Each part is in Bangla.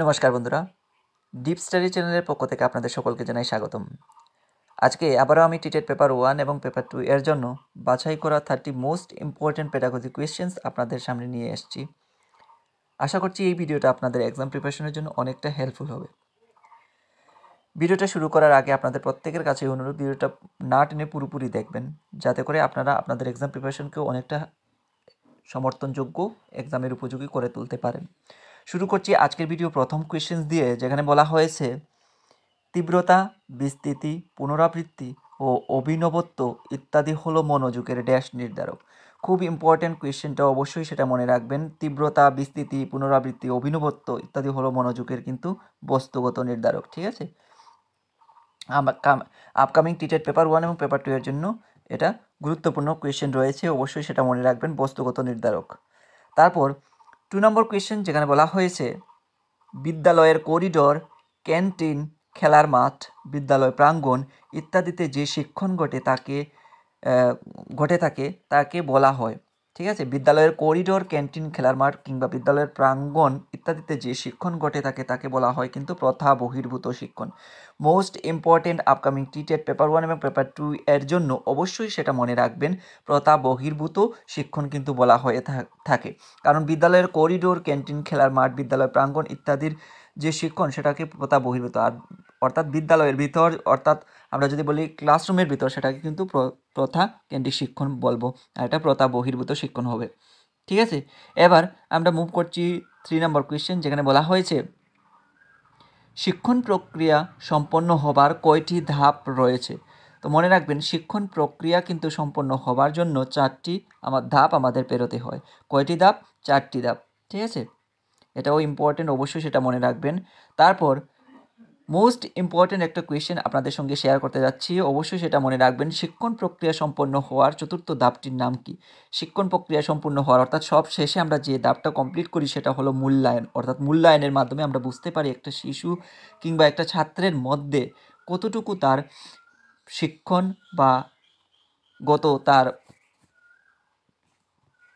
নমস্কার বন্ধুরা, ডিপ স্টাডি চ্যানেলের পক্ষ থেকে আপনাদের সকলকে জানাই স্বাগতম। আজকে আবারও আমি টিটেট পেপার 1 এবং পেপার 2 এর জন্য বাছাই করা 30 মোস্ট ইম্পর্টেন্ট পেডাগজি কোয়েশ্চেন্স আপনাদের সামনে নিয়ে এসেছি। আশা করছি এই ভিডিওটা আপনাদের এক্সাম প্রিপারেশনের জন্য অনেকটা হেল্পফুল হবে। ভিডিওটা শুরু করার আগে আপনাদের প্রত্যেকের কাছে অনুরোধ, ভিডিওটা না টেনে পুরোপুরি দেখবেন, যাতে করে আপনারা আপনাদের এক্সাম প্রিপারেশনকেও অনেকটা সমর্থনযোগ্য, এক্সামের উপযোগী করে তুলতে পারেন। শুরু করছি আজকের ভিডিও প্রথম কোয়েশ্চেন্স দিয়ে, যেখানে বলা হয়েছে তীব্রতা, বিস্তৃতি, পুনরাবৃত্তি ও অভিনবত্ব ইত্যাদি হলো মনোযোগের ড্যাশ নির্ধারক। খুব ইম্পর্ট্যান্ট কোয়েশ্চেনটা, অবশ্যই সেটা মনে রাখবেন। তীব্রতা, বিস্তৃতি, পুনরাবৃত্তি, অভিনবত্ব ইত্যাদি হলো মনোযোগের কিন্তু বস্তুগত নির্ধারক। ঠিক আছে, আপকামিং টিটেট পেপার 1 এবং পেপার 2 এর জন্য এটা গুরুত্বপূর্ণ কোয়েশ্চেন রয়েছে, অবশ্যই সেটা মনে রাখবেন, বস্তুগত নির্ধারক। তারপর 2 নম্বর কোয়েশ্চেন, যেখানে বলা হয়েছে বিদ্যালয়ের করিডোর, ক্যান্টিন, খেলার মাঠ, বিদ্যালয় প্রাঙ্গণ ইত্যাদিতে যে শিক্ষণ ঘটে থাকে তাকে বলা হয়। ঠিক আছে, বিদ্যালয়ের করিডোর, ক্যান্টিন, খেলার মাঠ কিংবা বিদ্যালয়ের প্রাঙ্গণ ইত্যাদিতে যে শিক্ষণ ঘটে থাকে তাকে বলা হয় কিন্তু প্রথা বহির্ভূত শিক্ষণ। মোস্ট ইম্পর্টেন্ট আপকামিং টিটেট পেপার 1 এবং পেপার 2 এর জন্য অবশ্যই সেটা মনে রাখবেন, প্রথা বহির্ভূত শিক্ষণ কিন্তু বলা হয়ে থাকে। কারণ বিদ্যালয়ের করিডোর, ক্যান্টিন, খেলার মাঠ, বিদ্যালয় প্রাঙ্গণ ইত্যাদির যে শিক্ষণ সেটাকে প্রথা বহির্ভূত, আর অর্থাৎ বিদ্যালয়ের ভিতর, অর্থাৎ আমরা যদি বলি ক্লাসরুমের ভিতর, সেটাকে কিন্তু প্রথা কেন্দ্রিক শিক্ষণ বলবো, আর এটা প্রথা বহির্ভূত শিক্ষণ হবে। ঠিক আছে, এবার আমরা মুভ করছি 3 নম্বর কোয়েশ্চেন, যেখানে বলা হয়েছে শিক্ষণ প্রক্রিয়া সম্পন্ন হবার কয়টি ধাপ রয়েছে। তো মনে রাখবেন, শিক্ষণ প্রক্রিয়া কিন্তু সম্পন্ন হবার জন্য 4টি ধাপ আমাদের পেরোতে হয়। কয়টি ধাপ? 4টি ধাপ। ঠিক আছে, এটাও ইম্পর্টেন্ট, অবশ্যই সেটা মনে রাখবেন। তারপর মোস্ট ইম্পর্টেন্ট একটা কোয়েশ্চেন আপনাদের সঙ্গে শেয়ার করতে যাচ্ছি, অবশ্যই সেটা মনে রাখবেন। শিক্ষণ প্রক্রিয়া সম্পন্ন হওয়ার চতুর্থ ধাপটির নাম কি? শিক্ষণ প্রক্রিয়া সম্পূর্ণ হওয়ার, অর্থাৎ সব শেষে আমরা যে ধাপটা কমপ্লিট করি সেটা হলো মূল্যায়ন। অর্থাৎ মূল্যায়নের মাধ্যমে আমরা বুঝতে পারি একটা শিশু কিংবা একটা ছাত্রের মধ্যে কতটুকু তার শিক্ষণ বা তার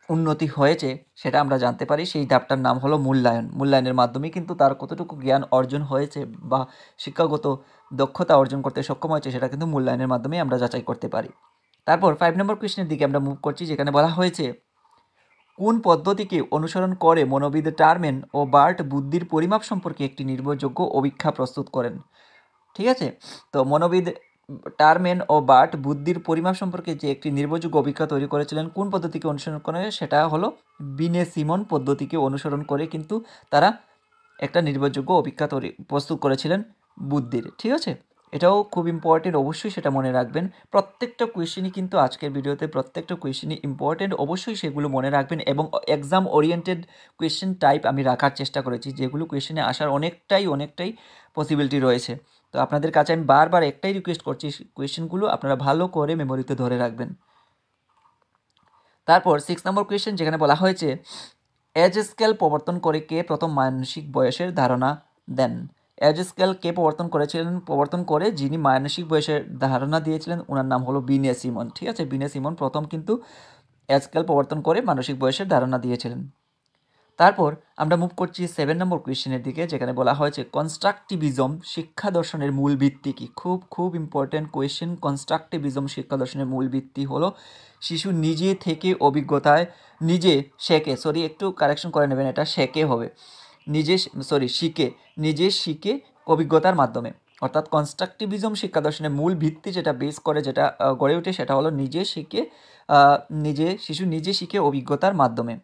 উন্নতি হয়েছে সেটা আমরা জানতে পারি। সেই ধাপটার নাম হলো মূল্যায়ন। মূল্যায়নের মাধ্যমে কিন্তু তার কতটুকু জ্ঞান অর্জন হয়েছে বা শিক্ষাগত দক্ষতা অর্জন করতে সক্ষম হয়েছে সেটা কিন্তু মূল্যায়নের মাধ্যমে আমরা যাচাই করতে পারি। তারপর 5 নম্বর কোয়েশ্চেনের দিকে আমরা মুভ করছি, যেখানে বলা হয়েছে কোন পদ্ধতিকে অনুসরণ করে মনোবিদ টারম্যান ও বার্ট বুদ্ধির পরিমাপ সম্পর্কে একটি নির্ভরযোগ্য অভিক্ষা প্রস্তুত করেন। ঠিক আছে, তো মনোবিদ টারম্যান ও বার্ট বুদ্ধির পরিমাপ সম্পর্কে যে একটি নির্ভরযোগ্য অভিজ্ঞতা তৈরি করেছিলেন, কোন পদ্ধতিকে অনুসরণ করে? সেটা হলো বিনে সিমন পদ্ধতিকে অনুসরণ করে কিন্তু তারা একটা নির্ভরযোগ্য অভিজ্ঞতা প্রস্তুত করেছিলেন বুদ্ধির। ঠিক আছে, এটাও খুব ইম্পর্টেন্ট, অবশ্যই সেটা মনে রাখবেন। প্রত্যেকটা কোয়েশ্চেনই কিন্তু আজকের ভিডিওতে প্রত্যেকটা কোয়েশ্চেনই ইম্পর্টেন্ট, অবশ্যই সেগুলো মনে রাখবেন। এবং এক্সাম ওরিয়েন্টেড কোয়েশ্চেন টাইপ আমি রাখার চেষ্টা করেছি, যেগুলো কোয়েশ্চেনে আসার অনেকটাই পসিবিলিটি রয়েছে। তো আপনাদের কাছে আমি বারবার একটাই রিকোয়েস্ট করছি, কোয়েশ্চেনগুলো আপনারা ভালো করে মেমোরিতে ধরে রাখবেন। তারপর 6 নম্বর কোয়েশ্চেন, যেখানে বলা হয়েছে এজ স্কেল প্রবর্তন করে কে প্রথম মানসিক বয়সের ধারণা দেন? এজ স্কেল কে প্রবর্তন করে যিনি মানসিক বয়সের ধারণা দিয়েছিলেন, ওনার নাম হলো বিনে সিমন। ঠিক আছে, বিনে সিমন প্রথম কিন্তু এজ স্কেল প্রবর্তন করে মানসিক বয়সের ধারণা দিয়েছিলেন। তারপর আমরা মুভ করছি 7 নম্বর কোয়েশ্চেনের দিকে, যেখানে বলা হয়েছে কনস্ট্রাকটিভিজম শিক্ষা দর্শনের মূল ভিত্তি কি? খুব ইম্পর্টেন্ট কোয়েশ্চেন। কনস্ট্রাকটিভিজম শিক্ষা দর্শনের মূল ভিত্তি হলো শিশু নিজে থেকে অভিজ্ঞতায় নিজে শেখে, একটু কারেকশন করে নেবেন, এটা শেখে হবে, নিজে শিখে অভিজ্ঞতার মাধ্যমে। অর্থাৎ কনস্ট্রাকটিভিজম শিক্ষা দর্শনের মূল ভিত্তি, যেটা বেস করে, যেটা গড়ে ওঠে, সেটা হলো শিশু নিজে শিখে অভিজ্ঞতার মাধ্যমে।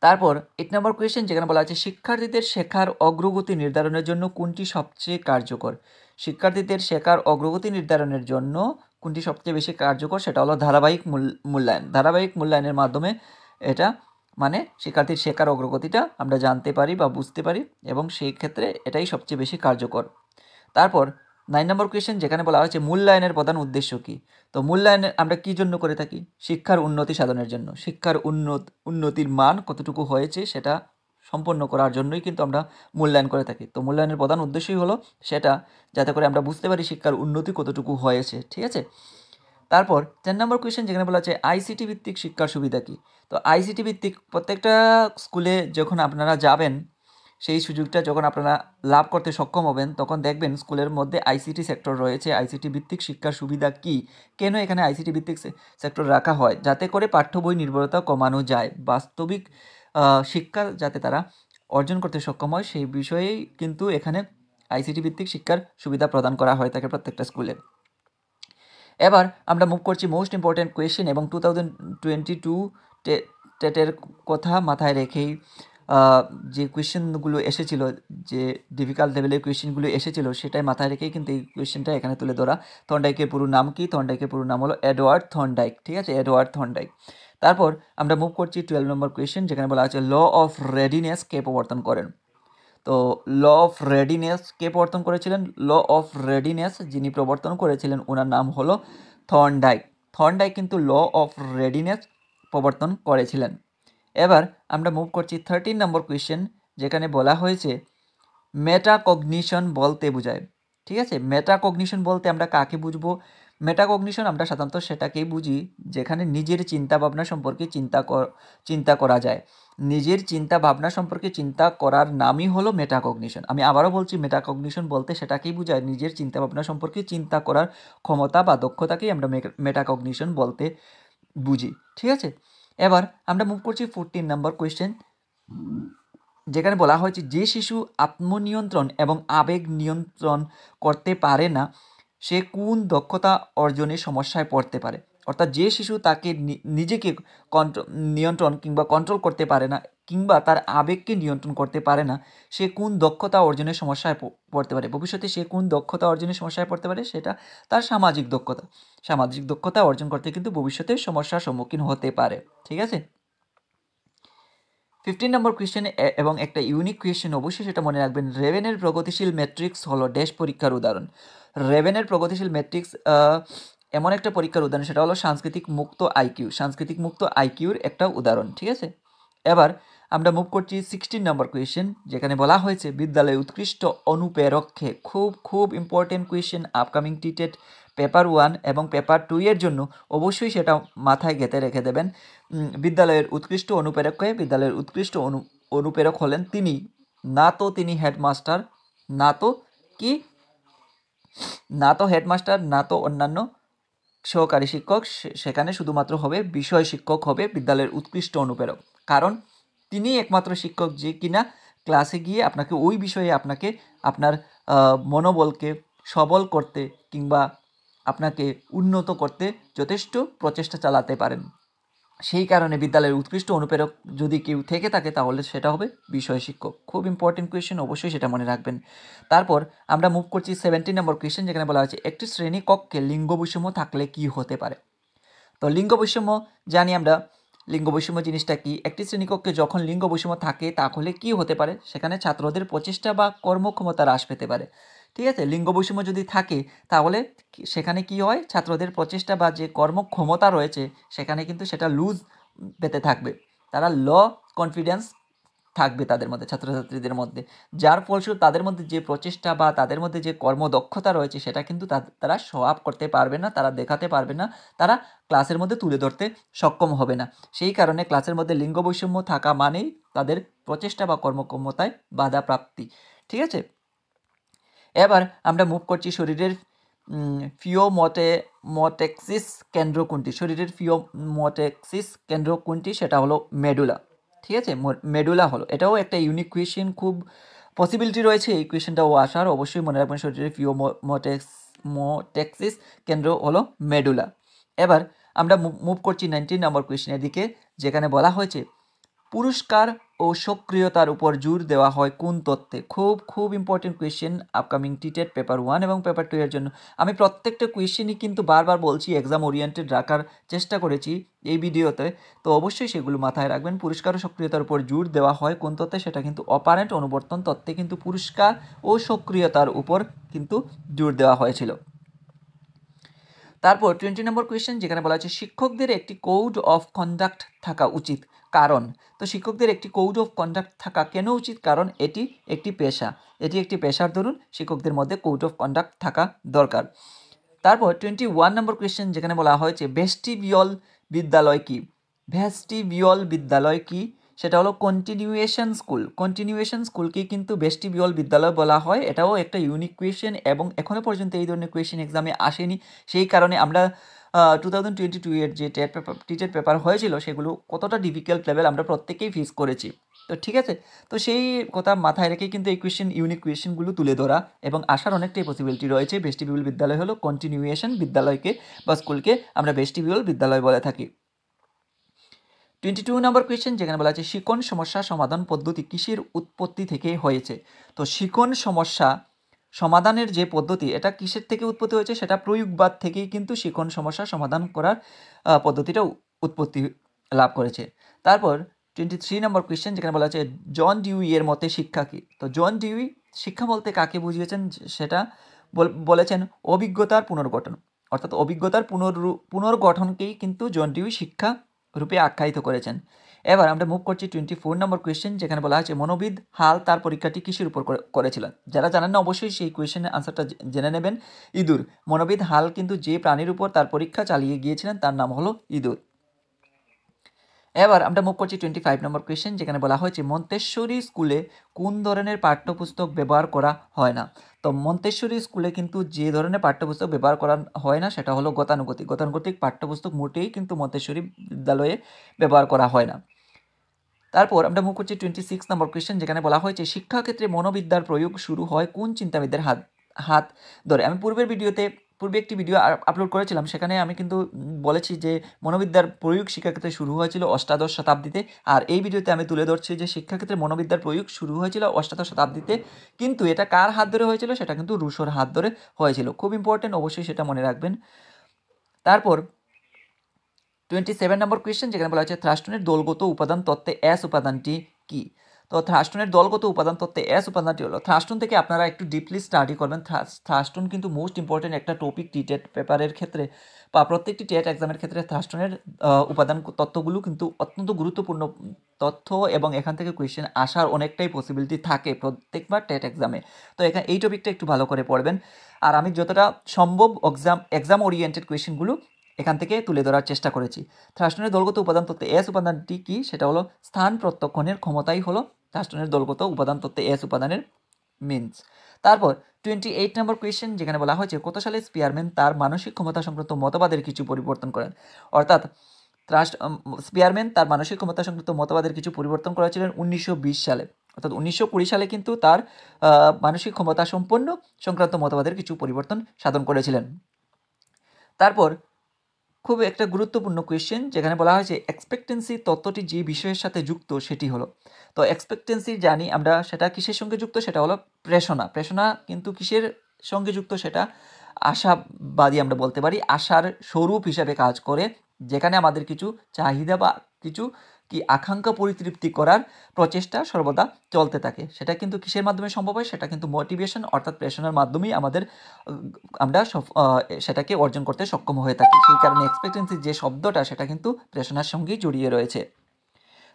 তারপর 8 নম্বর কোয়েশ্চেন, যেখানে বলা আছে শিক্ষার্থীদের শেখার অগ্রগতি নির্ধারণের জন্য কোনটি সবচেয়ে কার্যকর? শিক্ষার্থীদের শেখার অগ্রগতি নির্ধারণের জন্য কোনটি সবচেয়ে বেশি কার্যকর? সেটা হলো ধারাবাহিক মূল্যায়ন। ধারাবাহিক মূল্যায়নের মাধ্যমে এটা শিক্ষার্থীর শেখার অগ্রগতিটা আমরা জানতে পারি বা বুঝতে পারি, এবং সেই ক্ষেত্রে এটাই সবচেয়ে বেশি কার্যকর। তারপর 9 নম্বর কোয়েশ্চেন, যেখানে বলা হয়েছে মূল্যায়নের প্রধান উদ্দেশ্য কী? তো মূল্যায়ন আমরা কী জন্য করে থাকি? শিক্ষার উন্নতি সাধনের জন্য। শিক্ষার উন্নতির মান কতটুকু হয়েছে সেটা সম্পন্ন করার জন্যই কিন্তু আমরা মূল্যায়ন করে থাকি। তো মূল্যায়নের প্রধান উদ্দেশ্যই হলো সেটা, যাতে করে আমরা বুঝতে পারি শিক্ষার উন্নতি কতটুকু হয়েছে। ঠিক আছে, তারপর 10 নম্বর কোয়েশ্চেন, যেখানে বলা আছে আইসিটি ভিত্তিক শিক্ষার সুবিধা কী? তো আইসিটি ভিত্তিক প্রত্যেকটা স্কুলে যখন আপনারা যাবেন, সেই সুযোগটা যখন আপনারা লাভ করতে সক্ষম হবেন তখন দেখবেন স্কুলের মধ্যে আইসিটি সেক্টর রয়েছে। আইসিটি ভিত্তিক শিক্ষার সুবিধা কী, কেন এখানে আইসিটি ভিত্তিক সেক্টর রাখা হয়, যাতে করে পাঠ্য বই নির্ভরতা কমানো যায়, বাস্তবিক শিক্ষা যাতে তারা অর্জন করতে সক্ষম হয় সেই বিষয়েই কিন্তু এখানে আইসিটি ভিত্তিক শিক্ষার সুবিধা প্রদান করা হয়ে থাকে প্রত্যেকটা স্কুলে। এবার আমরা মুভ করছি মোস্ট ইম্পর্ট্যান্ট কোয়েশ্চেন এবং 2022 টেটের কথা মাথায় রেখেই যে কোয়েশ্চেনগুলো এসেছিল, যে ডিফিকাল্ট লেভেলের কোয়েশ্চেনগুলো এসেছিল সেটাই মাথায় রেখেই কিন্তু এই কোয়েশ্চেনটা এখানে তুলে ধরা। থর্নডাইকের পুরো নাম কি? থর্নডাইকের পুরো নাম হলো এডওয়ার্ড থর্নডাইক, ঠিক আছে, এডওয়ার্ড থর্নডাইক। তারপর আমরা মুভ করছি 12 নম্বর কোয়েশ্চেন, যেখানে বলা আছে ল অফ রেডিনেস কে প্রবর্তন করেন। তো ল অফ রেডিনেস কে প্রবর্তন করেছিলেন? ল অফ রেডিনেস যিনি প্রবর্তন করেছিলেন ওনার নাম হলো থর্নডাইক। থর্নডাইক কিন্তু ল অফ রেডিনেস প্রবর্তন করেছিলেন। এবার আমরা মুভ করছি 13 নম্বর কোয়েশ্চেন, যেখানে বলা হয়েছে মেটাকগনিশন বলতে বোঝায়, ঠিক আছে। মেটাকগনিশন বলতে আমরা কাকে বুঝবো? মেটাকগনিশন আমরা সাধারণত সেটাকেই বুঝি যেখানে নিজের চিন্তা ভাবনা সম্পর্কে চিন্তা করা যায়। নিজের চিন্তা ভাবনা সম্পর্কে চিন্তা করার নামই হলো মেটাকগনিশন। আমি আবারও বলছি, মেটাকগনিশন বলতে সেটাকেই বোঝায় নিজের চিন্তা ভাবনা সম্পর্কে চিন্তা করার ক্ষমতা বা দক্ষতাকেই আমরা মেটাকগনিশন বলতে বুঝি, ঠিক আছে। এবার আমরা মুভ করছি 14 নম্বর কোয়েশ্চেন, যেখানে বলা হয়েছে যে শিশু আত্মনিয়ন্ত্রণ এবং আবেগ নিয়ন্ত্রণ করতে পারে না সে কোন দক্ষতা অর্জনে সমস্যায় পড়তে পারে। অর্থাৎ যে শিশু তাকে নিজেকে নিয়ন্ত্রণ কিংবা কন্ট্রোল করতে পারে না কিংবা তার আবেগকে নিয়ন্ত্রণ করতে পারে না সে কোন দক্ষতা অর্জনের সমস্যায় পড়তে পারে। ভবিষ্যতে সে কোন দক্ষতা অর্জনের সমস্যায় পড়তে পারে? সেটা তার সামাজিক দক্ষতা। সামাজিক দক্ষতা অর্জন করতে কিন্তু ভবিষ্যতে সমস্যার সম্মুখীন হতে পারে, ঠিক আছে। 15 নম্বর কোয়েশ্চেন এবং একটা ইউনিক কোয়েশ্চেন, অবশ্যই সেটা মনে রাখবেন। রেভেনের প্রগতিশীল ম্যাট্রিক্স হলো ড্যাশ পরীক্ষার উদাহরণ। রেভেনের প্রগতিশীল ম্যাট্রিক্স এমন একটা পরীক্ষার উদাহরণ, সেটা হলো সাংস্কৃতিক মুক্ত আইকিউ। সাংস্কৃতিক মুক্ত আইকিউর একটা উদাহরণ, ঠিক আছে। এবার আমরা মুভ করছি 16 নম্বর কোয়েশ্চেন, যেখানে বলা হয়েছে বিদ্যালয়ে উৎকৃষ্ট অনুপ্রেরককে। খুব important question upcoming TET paper 1 এবং পেপার 2 এর জন্য অবশ্যই সেটা মাথায় গেঁথে রেখে দেবেন। বিদ্যালয়ের উৎকৃষ্ট অনুপ্রেরককে, বিদ্যালয়ের উৎকৃষ্ট অনুপ্রেরক হলেন তিনি, না তো তিনি হেডমাস্টার, না তো কি, না তো হেডমাস্টার, না তো অন্যান্য সহকারী শিক্ষক, সেখানে শুধুমাত্র হবে বিষয় শিক্ষক হবে বিদ্যালয়ের উৎকৃষ্ট অনুপ্রেরক। কারণ তিনি একমাত্র শিক্ষক যে কিনা ক্লাসে গিয়ে আপনাকে ওই বিষয়ে আপনাকে আপনার মনোবলকে সবল করতে কিংবা আপনাকে উন্নত করতে যথেষ্ট প্রচেষ্টা চালাতে পারেন। সেই কারণে বিদ্যালয়ের উৎকৃষ্ট অনুপ্রেরক যদি কেউ থেকে থাকে তাহলে সেটা হবে বিষয় শিক্ষক। খুব ইম্পর্টেন্ট কোয়েশ্চেন, অবশ্যই সেটা মনে রাখবেন। তারপর আমরা মুভ করছি 17 নম্বর কোয়েশ্চেন, যেখানে বলা হয়েছে একটি শ্রেণী কক্ষে লিঙ্গ বৈষম্য থাকলে কি হতে পারে। তো লিঙ্গ বৈষম্য জানি আমরা, লিঙ্গ বৈষম্য জিনিসটা কি। একটি শ্রেণীকক্ষে যখন লিঙ্গ বৈষম্য থাকে তাহলে কি হতে পারে? সেখানে ছাত্রদের প্রচেষ্টা বা কর্মক্ষমতা হ্রাস পেতে পারে, ঠিক আছে। লিঙ্গ বৈষম্য যদি থাকে তাহলে সেখানে কি হয়? ছাত্রদের প্রচেষ্টা বা যে কর্মক্ষমতা রয়েছে সেখানে কিন্তু সেটা লুজ পেতে থাকবে। তারা ল কনফিডেন্স থাকবে তাদের মধ্যে, ছাত্রছাত্রীদের মধ্যে, যার ফলস্বরূপ তাদের মধ্যে যে প্রচেষ্টা বা তাদের মধ্যে যে কর্মদক্ষতা রয়েছে সেটা কিন্তু তারা শো আপ করতে পারবে না, তারা দেখাতে পারবে না, তারা ক্লাসের মধ্যে তুলে ধরতে সক্ষম হবে না। সেই কারণে ক্লাসের মধ্যে লিঙ্গ বৈষম্য থাকা মানেই তাদের প্রচেষ্টা বা কর্মক্ষমতায় বাধা প্রাপ্তি, ঠিক আছে। এবার আমরা মুভ করছি শরীরের ফিওমোটেক্সিস কেন্দ্র কোনটি। শরীরের ফিওমোটেক্সিস কেন্দ্র কোনটি? সেটা হলো মেডুলা, ঠিক আছে। মেডুলা হলো, এটাও একটা ইউনিক কোয়েশ্চেন, খুব পসিবিলিটি রয়েছে এই কোয়েশ্চেনটাও আসার। অবশ্যই মনে রাখবেন শরীরের ফিওমোটেক্সিস কেন্দ্র হলো মেডুলা। এবার আমরা মুভ করছি 19 নম্বর কোয়েশ্চেনের দিকে, যেখানে বলা হয়েছে পুরস্কার ও সক্রিয়তার উপর জোর দেওয়া হয় কোন তত্ত্বে। খুব important question upcoming TET paper 1 এবং পেপার 2 এর জন্য। আমি প্রত্যেকটা কোয়েশ্চেনই কিন্তু বারবার বলছি এক্সাম ওরিয়েন্টেড রাখার চেষ্টা করেছি এই ভিডিওতে, তো অবশ্যই সেগুলো মাথায় রাখবেন। পুরস্কার ও সক্রিয়তার উপর জোর দেওয়া হয় কোন তত্ত্বে? সেটা কিন্তু অপারেন্ট অনুবর্তন তত্ত্বে কিন্তু পুরস্কার ও সক্রিয়তার উপর কিন্তু জোর দেওয়া হয়েছিল। তারপর 20 নম্বর কোয়েশ্চেন, যেখানে বলা হচ্ছে শিক্ষকদের একটি কোড অফ কন্ডাক্ট থাকা উচিত, কারণ। তো শিক্ষকদের একটি কোড অফ কন্ডাক্ট থাকা কেন উচিত? কারণ এটি একটি পেশা, এটি একটি পেশার দরুন শিক্ষকদের মধ্যে কোড অফ কন্ডাক্ট থাকা দরকার। তারপর 21 নম্বর কোয়েশ্চেন, যেখানে বলা হয়েছে ভেস্টিবিউল বিদ্যালয় কি। ভেস্টিবিউল বিদ্যালয় কি? সেটা হলো কন্টিনিউয়েশন স্কুল। কন্টিনিউয়েশন স্কুলকে কিন্তু ভেস্টিবিউল বিদ্যালয় বলা হয়। এটাও একটা ইউনিক কোয়েশ্চেন এবং এখনও পর্যন্ত এই ধরনের কোয়েশ্চেন এক্সামে আসেনি। সেই কারণে আমরা 2022 এর যে টেট পেপার হয়েছিল সেগুলো কতটা ডিফিকাল্ট লেভেল আমরা প্রত্যেকেই ফেস করেছি। তো ঠিক আছে, তো সেই কথা মাথায় রেখে কিন্তু এই ইউনিক কোয়েশ্চেনগুলো তুলে ধরা এবং আসার অনেকটাই পসিবিলিটি রয়েছে। ভেস্টিবিউল বিদ্যালয় হলো কন্টিনিউয়েশন বিদ্যালয়কে বা স্কুলকে আমরা ভেস্টিবিউল বিদ্যালয় বলে থাকি। 22 নম্বর কোয়েশ্চেন, যেখানে বলা আছে শিকন সমস্যা সমাধান পদ্ধতি কিসের উৎপত্তি থেকে হয়েছে? তো শিকন সমস্যা সমাধানের যে পদ্ধতি, এটা কিসের থেকে উৎপত্তি হয়েছে? সেটা প্রয়োগবাদ থেকেই কিন্তু শিকন সমস্যা সমাধান করার পদ্ধতিটা উৎপত্তি লাভ করেছে। তারপর 23 নম্বর কোয়েশ্চেন, যেখানে বলা আছে জন ডিউই এর মতে শিক্ষা কী? তো জন ডিউই শিক্ষা বলতে কাকে বুঝিয়েছেন? সেটা বলেছেন অভিজ্ঞতার পুনর্গঠন, অর্থাৎ অভিজ্ঞতার পুনর্গঠনকেই কিন্তু জন ডিউই শিক্ষা রূপে আখ্যায়িত করেছেন। এবার আমরা মুভ করছি 24 নম্বর কোয়েশ্চেন, যেখানে বলা আছে মনোবিদ হাল তার পরীক্ষাটি কিসের উপর করেছিলেন? যারা জানেন না অবশ্যই সেই কোয়েশ্চেনের আনসারটা জেনে নেবেন। ইঁদুর। মনোবিদ হাল কিন্তু যে প্রাণীর উপর তার পরীক্ষা চালিয়ে গিয়েছিলেন তার নাম হলো ইঁদুর। এবার আমরা মুভ করছি 25 নম্বর কোয়েশ্চেন, যেখানে বলা হয়েছে মন্তেশ্বরী স্কুলে কোন ধরনের পাঠ্যপুস্তক ব্যবহার করা হয় না? তো মন্তেশ্বরী স্কুলে কিন্তু যে ধরনের পাঠ্যপুস্তক ব্যবহার করা হয় না সেটা হলো গতানুগতিক পাঠ্যপুস্তক মোটেই কিন্তু মন্তেশ্বরী বিদ্যালয়ে ব্যবহার করা হয় না। তারপর আমরা মুভ করছি 26 নম্বর কোয়েশ্চেন, যেখানে বলা হয়েছে শিক্ষাক্ষেত্রে মনোবিদ্যার প্রয়োগ শুরু হয় কোন চিন্তাবিদদের হাত ধরে? আমি পূর্বে একটি ভিডিও আপলোড করেছিলাম, সেখানে আমি কিন্তু বলেছি যে মনোবিদ্যার প্রয়োগ শিক্ষাক্ষেত্রে শুরু হয়েছিল অষ্টাদশ শতাব্দীতে। আর এই ভিডিওতে আমি তুলে ধরছি যে শিক্ষাক্ষেত্রে মনোবিদ্যার প্রয়োগ শুরু হয়েছিল অষ্টাদশ শতাব্দীতে, কিন্তু এটা কার হাত ধরে হয়েছিল? সেটা কিন্তু রুশোর হাত ধরে হয়েছিল। খুব ইম্পর্টেন্ট, অবশ্যই সেটা মনে রাখবেন। তারপর 27 নম্বর কোয়েশ্চেন, যেখানে বলা হচ্ছে থ্রাস্টনের দলগত উপাদান তত্ত্বে এস উপাদানটি কি? তো থ্রাস্টনের দলগত উপাদান তত্ত্বে এস উপাদানটি হলো, থ্রাস্টন থেকে আপনারা একটু ডিপলি স্টাডি করবেন। থ্রাস্টন কিন্তু মোস্ট ইম্পর্টেন্ট একটা টপিক টেট পেপারের ক্ষেত্রে বা প্রত্যেকটি টেট এক্সামের ক্ষেত্রে থ্রাস্টনের উপাদান তত্ত্বগুলো কিন্তু অত্যন্ত গুরুত্বপূর্ণ তথ্য এবং এখান থেকে কোয়েশ্চেন আসার অনেকটাই পসিবিলিটি থাকে প্রত্যেকবার টেট এক্সামে। তো এখানে এই টপিকটা একটু ভালো করে পড়বেন। আর আমি যতটা সম্ভব এক্সাম ওরিয়েন্টেড কোয়েশ্চেনগুলো এখান থেকে তুলে ধরার চেষ্টা করেছি। থ্রাস্টনের দলগত উপাদান তত্ত্বে এস উপাদানটি কি? সেটা হলো স্থান প্রত্যক্ষণের ক্ষমতাই হলো থ্রাস্টনের দলগত উপাদান তত্ত্বে এস উপাদানের মিনস। তারপর 28 নম্বর কোয়েশ্চেন, যেখানে বলা হয়েছে কত সালে স্পিয়ারম্যান তার মানসিক ক্ষমতা সংক্রান্ত মতবাদের কিছু পরিবর্তন করেন? অর্থাৎ স্পিয়ারম্যান তার মানসিক ক্ষমতা সংক্রান্ত মতবাদের কিছু পরিবর্তন করেছিলেন 1920 সালে। অর্থাৎ 1920 সালে কিন্তু তার মানসিক ক্ষমতা সম্পন্ন সংক্রান্ত মতবাদের কিছু পরিবর্তন সাধন করেছিলেন। তারপর খুব একটা গুরুত্বপূর্ণ কোয়েশ্চেন, যেখানে বলা হয়েছে এক্সপেক্টেন্সি তত্ত্বটি যে বিষয়ের সাথে যুক্ত সেটি হলো। তো এক্সপেক্টেন্সি জানি আমরা, সেটা কিসের সঙ্গে যুক্ত? সেটা হলো প্রেষণা কিন্তু কিসের সঙ্গে যুক্ত? সেটা আশাবাদী আমরা বলতে পারি, আশার স্বরূপ হিসাবে কাজ করে, যেখানে আমাদের কিছু চাহিদা বা কিছু আকাঙ্ক্ষা পরিতৃপ্তি করার প্রচেষ্টা সর্বদা চলতে থাকে। সেটা কিন্তু কিসের মাধ্যমে সম্ভব হয়? সেটা কিন্তু মোটিভেশন অর্থাৎ প্রেরণার মাধ্যমেই আমরা সেটাকে অর্জন করতে সক্ষম হয়ে থাকি। সেই কারণে এক্সপেক্টেন্সি যে শব্দটা সেটা কিন্তু প্রেরণার সঙ্গেই জড়িয়ে রয়েছে।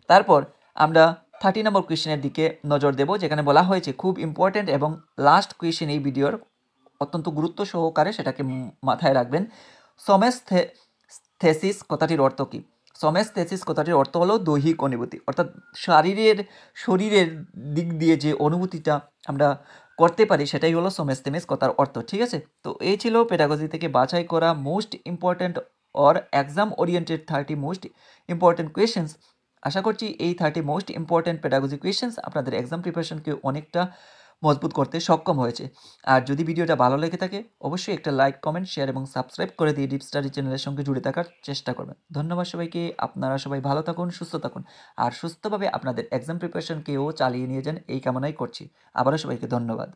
তারপর আমরা 30 নম্বর কোয়েশ্চেনের দিকে নজর দেব, যেখানে বলা হয়েছে খুব ইম্পর্টেন্ট এবং লাস্ট কোয়েশ্চেন এই ভিডিওর, অত্যন্ত গুরুত্ব সহকারে সেটাকে মাথায় রাখবেন। সোমেস্থেসিস কথাটির অর্থ কী? সোমেস্থেসিস কথাটির অর্থ হলো দৈহিক অনুভূতি, অর্থাৎ শরীরের দিক দিয়ে যে অনুভূতিটা আমরা করতে পারি সেটাই হলো সোমেস্থেসিস কথার অর্থ। ঠিক আছে, তো এই ছিল পেডাগজি থেকে বাছাই করা most important or exam oriented 30 most important questions. আশা করছি এই 30 মোস্ট ইম্পর্ট্যান্ট পেডাগজি কোয়েশ্চেন্স আপনাদের এক্সাম প্রিপারেশনকে অনেকটা মজবুত করতে সক্ষম হয়েছে। আর যদি ভিডিওটা ভালো লেগে থাকে অবশ্যই একটা লাইক, কমেন্ট, শেয়ার এবং সাবস্ক্রাইব করে দিয়ে ডিপ স্টাডি চ্যানেলের সঙ্গে জুড়ে থাকার চেষ্টা করবেন। ধন্যবাদ সবাইকে। আপনারা সবাই ভালো থাকুন, সুস্থ থাকুন আর সুস্থভাবে আপনাদের এক্সাম প্রিপারেশনকেও চালিয়ে নিয়ে যান এই কামনাই করছি। আবারও সবাইকে ধন্যবাদ।